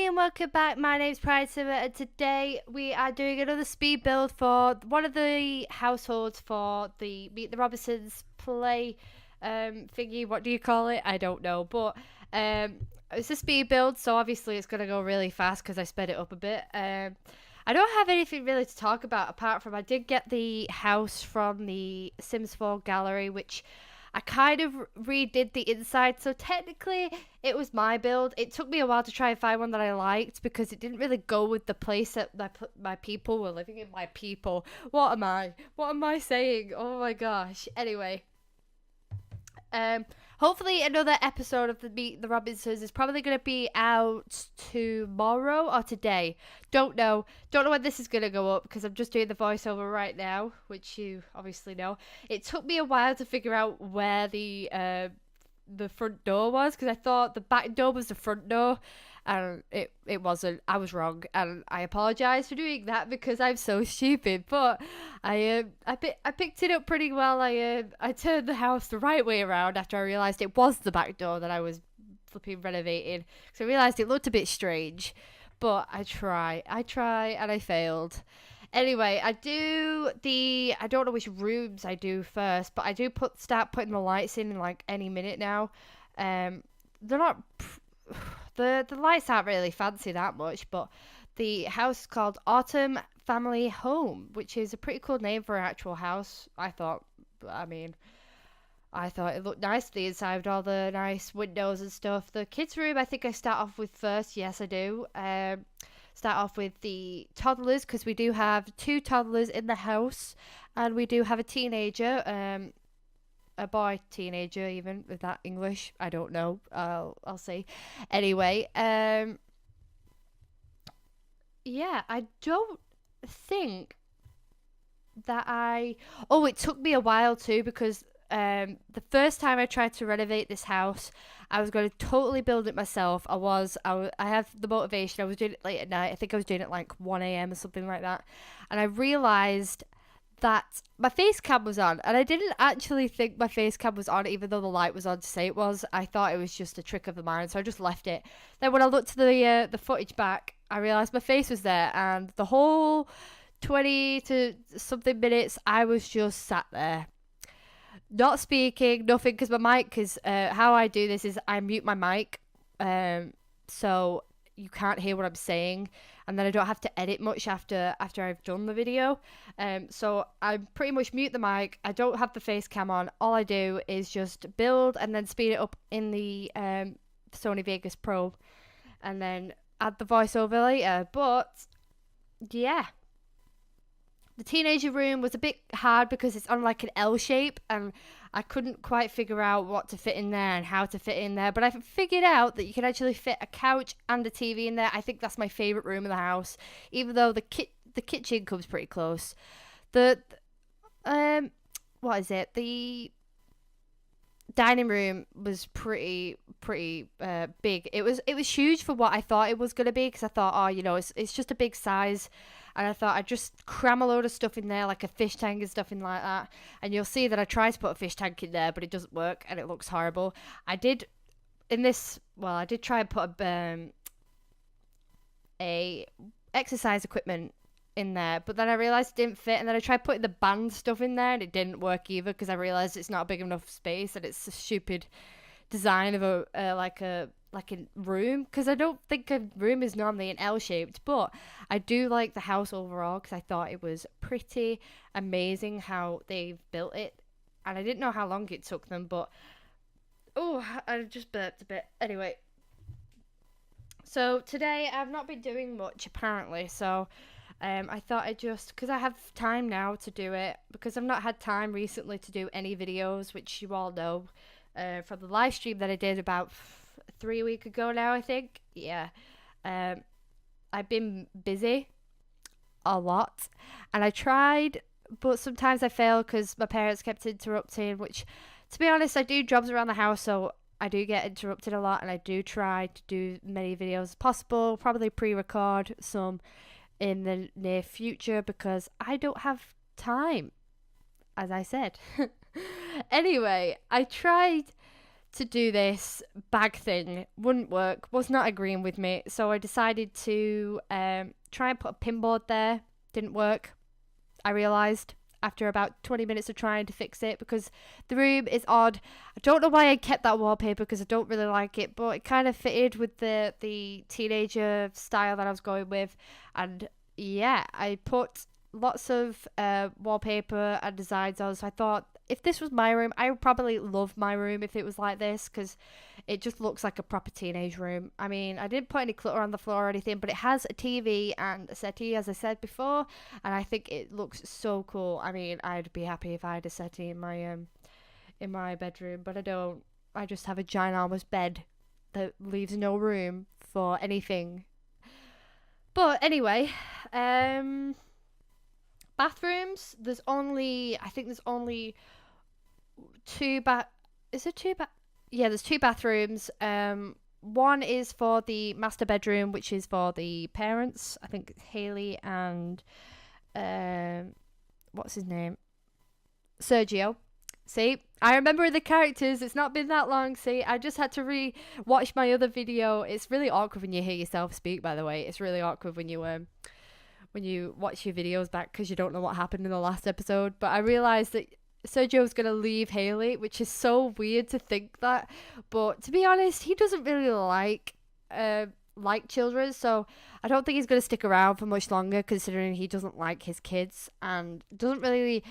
and welcome back. My name's Pride Simmer, and today we are doing another speed build for one of the households for the Meet the Robinsons play thingy. What do you call it? I don't know, but it's a speed build, so obviously it's gonna go really fast because I sped it up a bit. I don't have anything really to talk about apart from I did get the house from the Sims 4 gallery, which I kind of redid the inside, so technically it was my build. It took me a while to try and find one that I liked because it didn't really go with the place that my people were living in. My people. What am I? What am I saying? Oh my gosh. Anyway, um, hopefully another episode of the Meet the Robinsons is probably going to be out tomorrow or today. Don't know. Don't know when this is going to go up because I'm just doing the voiceover right now, which you obviously know. It took me a while to figure out where the front door was because I thought the back door was the front door, and it wasn't. I was wrong, and I apologize for doing that because I'm so stupid. But I picked it up pretty well. I turned the house the right way around after I realized it was the back door that I was flipping renovating. So I realized it looked a bit strange, but I try, and I failed. Anyway, I don't know which rooms I do first, but I do start putting the lights in like any minute now. They're not the lights aren't really fancy that much, but the house is called Autumn Family Home, which is a pretty cool name for an actual house. I mean, I thought it looked nice, the inside with all the nice windows and stuff. The kids' room, I think I start off with first. Yes, I do. Start off with the toddlers because we do have two toddlers in the house, and we do have a teenager, a boy teenager, even with that English. I don't know. I'll see. Anyway, yeah, I don't think that I. Oh, it took me a while too because the first time I tried to renovate this house, I was going to totally build it myself. I have the motivation. I was doing it late at night. I think I was doing it like 1 a.m. or something like that. And I realized that my face cam was on, and I didn't actually think my face cam was on, even though the light was on to say it was. I thought it was just a trick of the mind, so I just left it. Then when I looked to the footage back, I realized my face was there, and the whole 20 to something minutes, I was just sat there not speaking, nothing, because my mic is how I do this is I mute my mic, so you can't hear what I'm saying, and then I don't have to edit much after I've done the video. So I pretty much mute the mic. I don't have the face cam on. All I do is just build and then speed it up in the Sony Vegas Pro, and then add the voiceover later. But yeah, the teenager room was a bit hard because it's on like an L shape, and I couldn't quite figure out what to fit in there and how to fit in there. But I figured out that you can actually fit a couch and a TV in there. I think that's my favorite room in the house, even though the kitchen comes pretty close. The what is it? The dining room was pretty big. It was huge for what I thought it was gonna be because I thought, oh, it's just a big size, and I thought I'd just cram a load of stuff in there like a fish tank and stuff in like that. And you'll see that I tried to put a fish tank in there, but it doesn't work and it looks horrible. I did try and put a exercise equipment in there, but then I realized it didn't fit, and then I tried putting the band stuff in there and it didn't work either because I realized it's not a big enough space and it's a stupid design of a room, because I don't think a room is normally an L shaped. But I do like the house overall because I thought it was pretty amazing how they've built it, and I didn't know how long it took them. But oh, I just burped a bit. Anyway, so today I've not been doing much apparently, so I thought because I have time now to do it, because I've not had time recently to do any videos, which you all know from the live stream that I did about 3 weeks ago now, I think. Yeah. Um, I've been busy a lot, and I tried, but sometimes I failed because my parents kept interrupting, which, to be honest, I do jobs around the house, so I do get interrupted a lot, and I do try to do many videos as possible, probably pre-record some in the near future because I don't have time, as I said. Anyway, I tried to do this bag thing wouldn't work, was not agreeing with me. So I decided to try and put a pinboard there. Didn't work, I realised, after about 20 minutes of trying to fix it, because the room is odd. I don't know why I kept that wallpaper because I don't really like it, but it kind of fitted with the teenager style that I was going with. And yeah, I put lots of wallpaper and designs on. So I thought if this was my room, I would probably love my room if it was like this, because it just looks like a proper teenage room. I mean, I didn't put any clutter on the floor or anything, but it has a TV and a settee, as I said before, and I think it looks so cool. I mean, I'd be happy if I had a settee in my bedroom, but I don't. I just have a ginormous bed that leaves no room for anything. But anyway, bathrooms. I think there's only two is it two yeah, there's two bathrooms. One is for the master bedroom, which is for the parents. I think Haley and what's his name, Sergio. See, I remember the characters. It's not been that long. See, I just had to re-watch my other video. It's really awkward when you hear yourself speak. By the way, it's really awkward when you watch your videos back because you don't know what happened in the last episode. But I realised that Sergio's gonna leave Haley, which is so weird to think that. But to be honest, he doesn't really like children, so I don't think he's gonna stick around for much longer, considering he doesn't like his kids and doesn't really.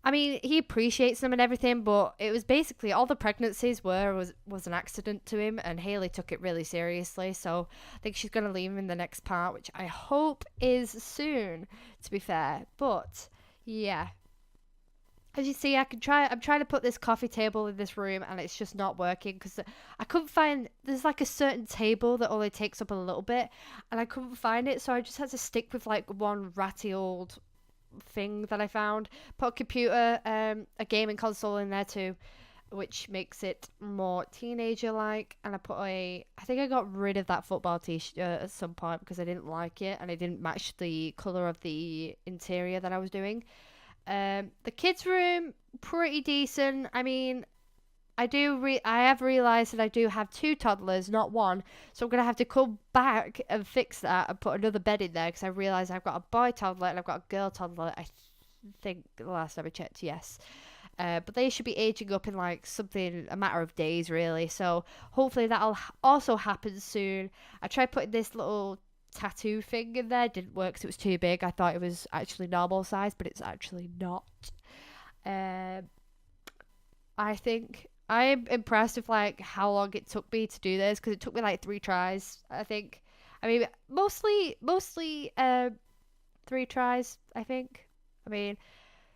I mean, he appreciates them and everything, but it was basically all the pregnancies was an accident to him, and Haley took it really seriously. So I think she's gonna leave him in the next part, which I hope is soon. To be fair, but yeah, as you see, I'm trying to put this coffee table in this room, and it's just not working because I couldn't find. There's like a certain table that only takes up a little bit, and I couldn't find it, so I just had to stick with like one ratty old thing that I found. Put a computer, a gaming console in there too, which makes it more teenager like. And I think I got rid of that football t-shirt at some point because I didn't like it and it didn't match the color of the interior that I was doing. The kids' room, pretty decent. I mean, I have realised that I do have two toddlers, not one. So I'm gonna have to come back and fix that and put another bed in there because I realised I've got a boy toddler and I've got a girl toddler. I think the last time I checked, yes. But they should be aging up in like a matter of days, really. So hopefully that'll also happen soon. I tried putting this little tattoo thing in there, didn't work because it was too big. I thought it was actually normal size, but it's actually not. I think I'm impressed with like how long it took me to do this because it took me like 3 tries. I think. I mean, mostly 3 tries. I think. I mean,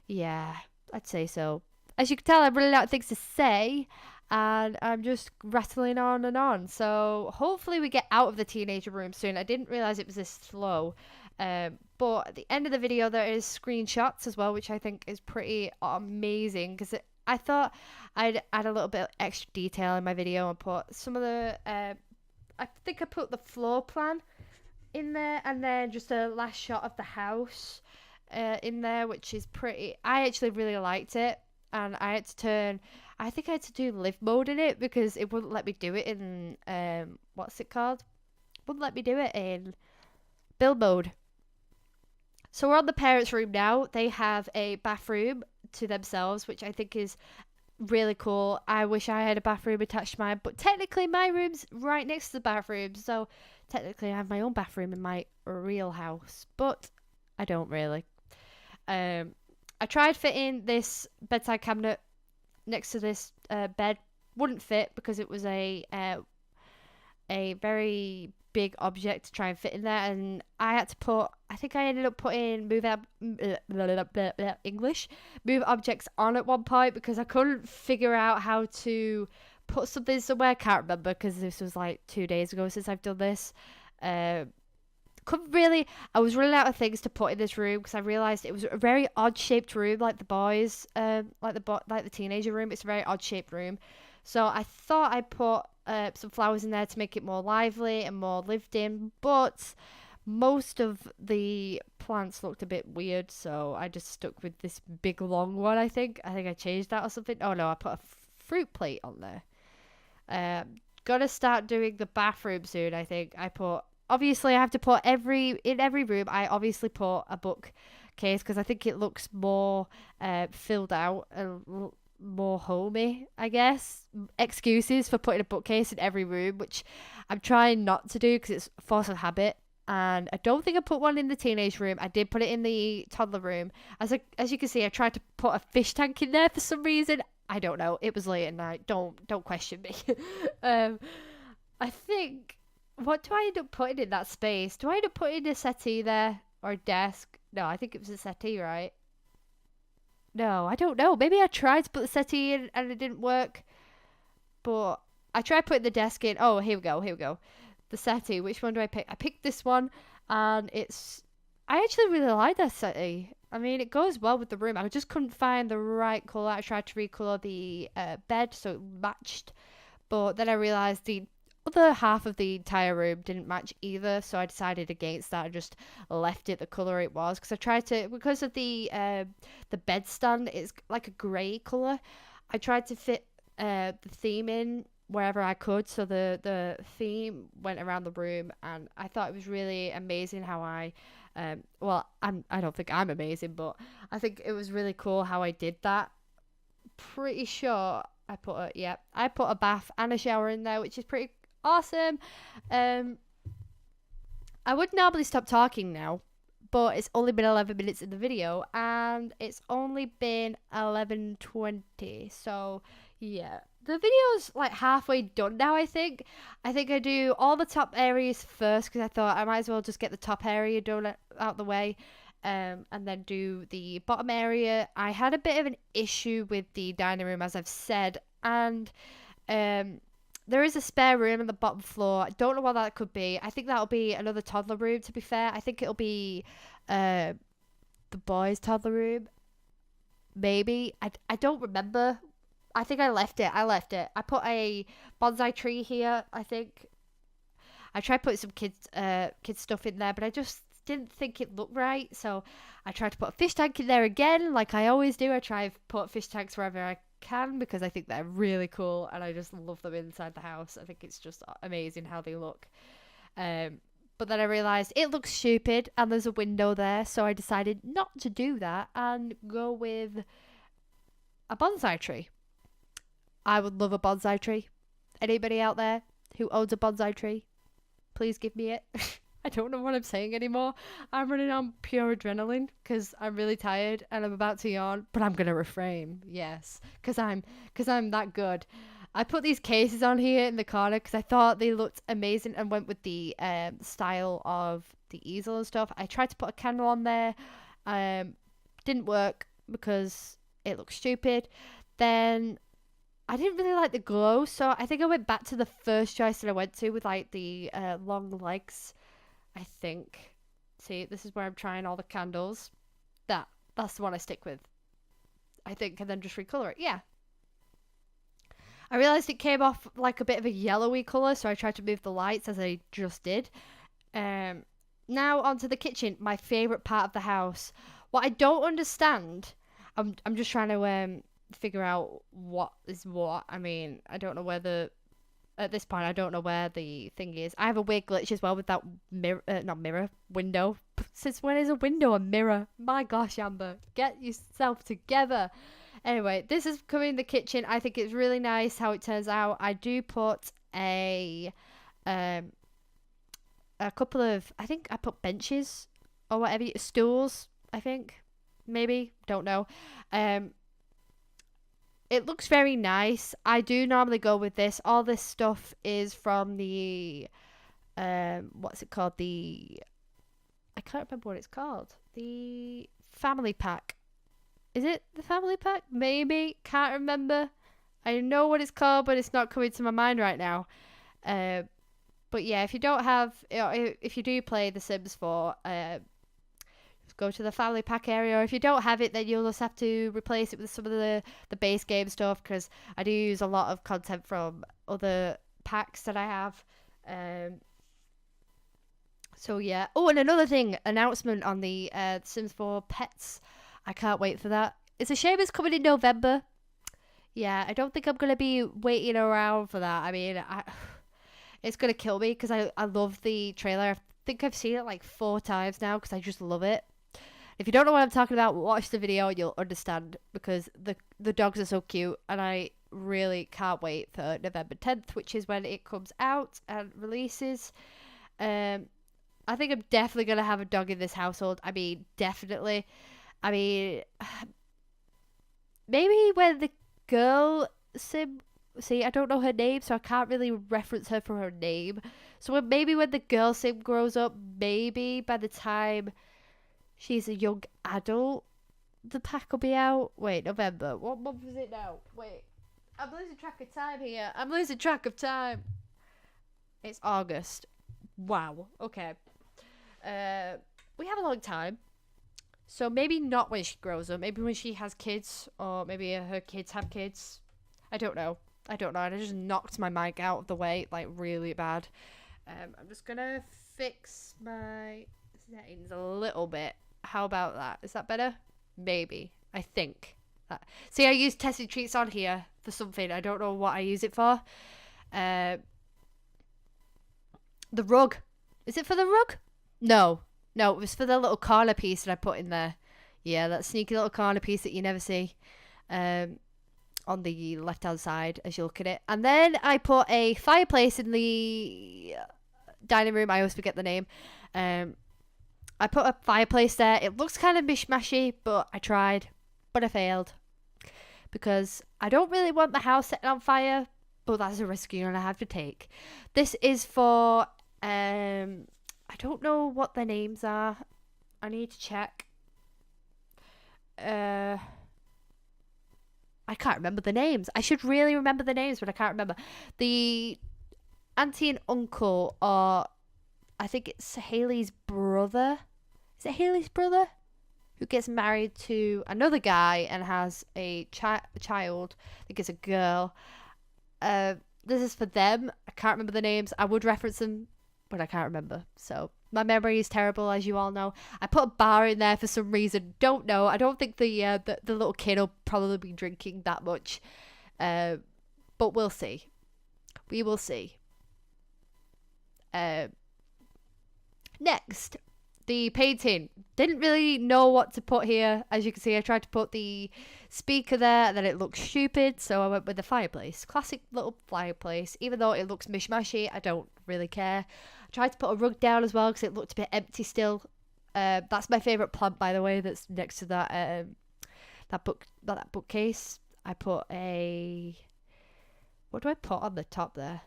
yeah, I'd say so. As you can tell, I'm running out of things to say, and I'm just rattling on and on. So hopefully we get out of the teenager room soon. I didn't realize it was this slow. But at the end of the video, there is screenshots as well, which I think is pretty amazing because I thought I'd add a little bit of extra detail in my video and put some of the. I think I put the floor plan in there and then just a last shot of the house in there, which is pretty. I actually really liked it, and I had to turn. I think I had to do live mode in it because it wouldn't let me do it in what's it called? Wouldn't let me do it in build mode. So we're on the parents' room now. They have a bathroom to themselves, which I think is really cool. I wish I had a bathroom attached to mine, but technically my room's right next to the bathroom, so technically I have my own bathroom in my real house, but I don't really. I tried fitting this bedside cabinet next to this bed. Wouldn't fit because it was a very big object to try and fit in there, and I think I ended up putting move objects on at one point because I couldn't figure out how to put something somewhere. I can't remember because this was like 2 days ago since I've done this. Couldn't really. I was running out of things to put in this room because I realized it was a very odd shaped room, like the boys, like the teenager room. It's a very odd shaped room, so I thought I'd put some flowers in there to make it more lively and more lived in, but most of the plants looked a bit weird, so I just stuck with this big long one. I think I changed that or something. Oh no, I put a fruit plate on there. Gotta start doing the bathroom soon. I think obviously I have to put in every room. I obviously put a bookcase because I think it looks more filled out and more homey. I guess excuses for putting a bookcase in every room, which I'm trying not to do because it's force of habit. And I don't think I put one in the teenage room. I did put it in the toddler room. As you can see, I tried to put a fish tank in there for some reason. I don't know. It was late at night. Don't question me. um, I think what do I end up putting in that space? Do I end up putting a settee there or a desk? No, I think it was a settee, right? No, I don't know. Maybe I tried to put the settee in and it didn't work. But I tried putting the desk in. Oh, here we go. Here we go. The settee. Which one do I pick? I picked this one, and it's. I actually really like that settee. I mean, it goes well with the room. I just couldn't find the right color. I tried to recolor the bed so it matched, but then I realized the other half of the entire room didn't match either. So I decided against that and just left it the color it was because I tried to because of the bed stand. It's like a grey color. I tried to fit the theme in wherever I could. So the theme went around the room, and I thought it was really amazing how I don't think I'm amazing, but I think it was really cool how I did that. Pretty sure I put a bath and a shower in there, which is pretty awesome. Um, I would normally stop talking now, but it's only been 11 minutes in the video and it's only been 11:20. So, yeah. The video's like halfway done now, I think. I do all the top areas first because I thought I might as well just get the top area done out the way. And then do the bottom area. I had a bit of an issue with the dining room, as I've said, and um, there is a spare room on the bottom floor. I don't know what that could be. I think that'll be another toddler room, to be fair. I think it'll be uh, the boys' toddler room. Maybe. I don't remember. I think I left it. I left it. I put a bonsai tree here, I think. I tried putting some kids stuff in there, but I just didn't think it looked right. So I tried to put a fish tank in there again, like I always do. I try to put fish tanks wherever I can because I think they're really cool and I just love them inside the house. I think it's just amazing how they look. Um, but then I realised it looks stupid and there's a window there, so I decided not to do that and go with a bonsai tree. I would love a bonsai tree. Anybody out there who owns a bonsai tree, please give me it. I don't know what I'm saying anymore. I'm running on pure adrenaline because I'm really tired and I'm about to yawn, but I'm gonna refrain. Yes, because I'm that good. I put these cases on here in the corner because I thought they looked amazing and went with the style of the easel and stuff. I tried to put a candle on there, um, didn't work because it looked stupid. Then I didn't really like the glow, so I think I went back to the first choice that I went to with like the long legs. I think. See, this is where I'm trying all the candles. That's the one I stick with. I think, and then just recolor it. Yeah. I realized it came off like a bit of a yellowy color, so I tried to move the lights as I just did. Um, Now onto the kitchen, my favorite part of the house. What I don't understand, I'm just trying to figure out what is what. I mean, I don't know where the at this point, I don't know where the thing is. I have a weird glitch as well with that mirror, not mirror, window. Since when is a window a mirror? My gosh, Amber, get yourself together. Anyway, this is coming in the kitchen. I think it's really nice how it turns out. I do put um, a couple of, I think I put benches or whatever, stools, I think, maybe, don't know. Um, it looks very nice. I do normally go with this. All this stuff is from the what's it called? I can't remember what it's called. The family pack. Is it the family pack? Maybe. Can't remember. I know what it's called, but it's not coming to my mind right now. Uh, but yeah, if you don't have, if you do play The Sims 4, go to the family pack area, or if you don't have it, then you'll just have to replace it with some of the base game stuff, because I do use a lot of content from other packs that I have. So yeah. Oh, and another thing, announcement on the Sims 4 pets. I can't wait for that. It's a shame it's coming in November. Yeah, I don't think I'm gonna be waiting around for that. I mean, it's gonna kill me because I love the trailer. I think I've seen it like 4 times now because I just love it. If you don't know what I'm talking about, watch the video and you'll understand because the dogs are so cute and I really can't wait for November 10th, which is when it comes out and releases. Um, I think I'm definitely gonna have a dog in this household. I mean, definitely. I mean, maybe when the girl sim. See, I don't know her name, so I can't really reference her for her name. So maybe when the girl sim grows up, maybe by the time she's a young adult, the pack will be out. Wait, November. What month is it now? Wait, I'm losing track of time here. I'm losing track of time. It's August. Wow. Okay. Uh, we have a long time. So maybe not when she grows up. Maybe when she has kids, or maybe her kids have kids. I don't know. I don't know. And I just knocked my mic out of the way, like really bad. I'm just gonna fix my settings a little bit. How about that? Is that better? Maybe. I think. See, I use tested treats on here for something. I don't know what I use it for. Uh, the rug. Is it for the rug? No. No, it was for the little corner piece that I put in there. Yeah, that sneaky little corner piece that you never see. On the left hand side as you look at it. And then I put a fireplace in the dining room. I always forget the name. I put a fireplace there. It looks kind of mishmashy, but I tried. But I failed. Because I don't really want the house setting on fire, but that's a risk you're going to have to take. This is for, I don't know what their names are. I need to check. I can't remember the names. I should really remember the names, but I can't remember. The auntie and uncle are, I think it's Haley's brother. Is it Haley's brother? Who gets married to another guy and has a child. I think it's a girl. This is for them. I can't remember the names. I would reference them, but I can't remember. So my memory is terrible, as you all know. I put a bar in there for some reason. Don't know. I don't think the little kid will probably be drinking that much. But we'll see. We will see. Next, the painting. Didn't really know what to put here. As you can see, I tried to put the speaker there and then it looked stupid, so I went with the fireplace. Classic little fireplace. Even though it looks mishmashy, I don't really care. I tried to put a rug down as well because it looked a bit empty still. That's my favourite plant, by the way, that's next to that bookcase. I put a... What do I put on the top there?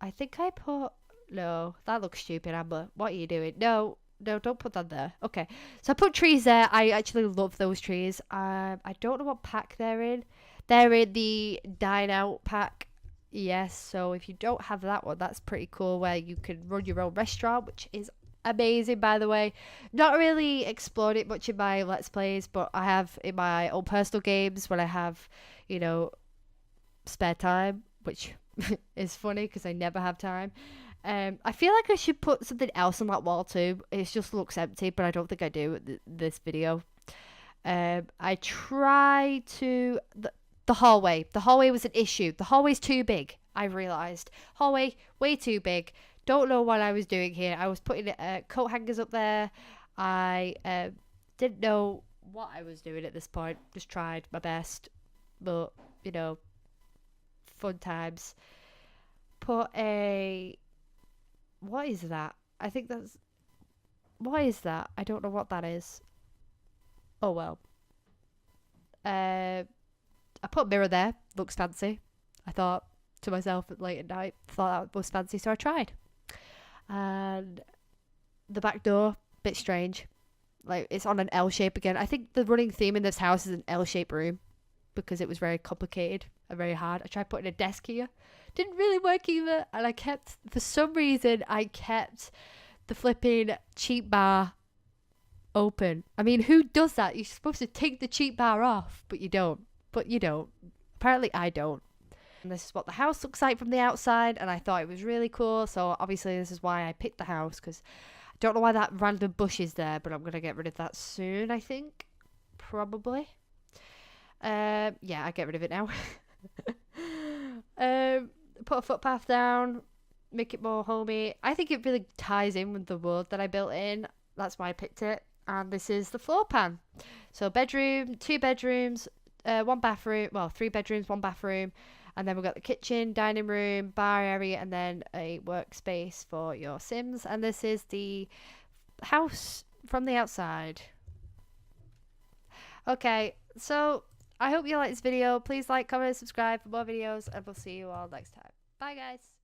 I think I put... No, that looks stupid, Amber. What are you doing? No, don't put that there. Okay, so I put trees there. I actually love those trees. I don't know what pack they're in. They're in the Dine Out pack. Yes, so if you don't have that one, that's pretty cool, where you can run your own restaurant, which is amazing, by the way. Not really explored it much in my Let's Plays, but I have in my own personal games when I have, spare time, which is funny because I never have time. I feel like I should put something else on that wall too. It just looks empty, but I don't think I do with this video. I try to... The hallway. The hallway was an issue. The hallway's too big, I realised. Hallway, way too big. Don't know what I was doing here. I was putting coat hangers up there. I didn't know what I was doing at this point. Just tried my best. But, fun times. Put a... What is that? I think that's... What is that? I don't know what that is. Oh well. I put a mirror there. Looks fancy. I thought to myself late at night. Thought that was fancy, so I tried. And the back door, bit strange. Like, it's on an L shape again. I think the running theme in this house is an L shaped room because it was very complicated and very hard. I tried putting a desk here. Didn't really work either. And for some reason, I kept the flipping cheap bar open. I mean, who does that? You're supposed to take the cheap bar off, but you don't. Apparently, I don't. And this is what the house looks like from the outside, and I thought it was really cool. So obviously, this is why I picked the house, because I don't know why that random bush is there, but I'm going to get rid of that soon, I think. Probably. Yeah, I get rid of it now. Put a footpath down, make it more homey. I think it really ties in with the world that I built in. That's why I picked it. And this is the floor plan. So bedroom, 2 bedrooms, 1 bathroom. Well, 3 bedrooms, 1 bathroom. And then we've got the kitchen, dining room, bar area, and then a workspace for your Sims. And this is the house from the outside. Okay, so I hope you like this video. Please like, comment, subscribe for more videos, and we'll see you all next time. Bye, guys.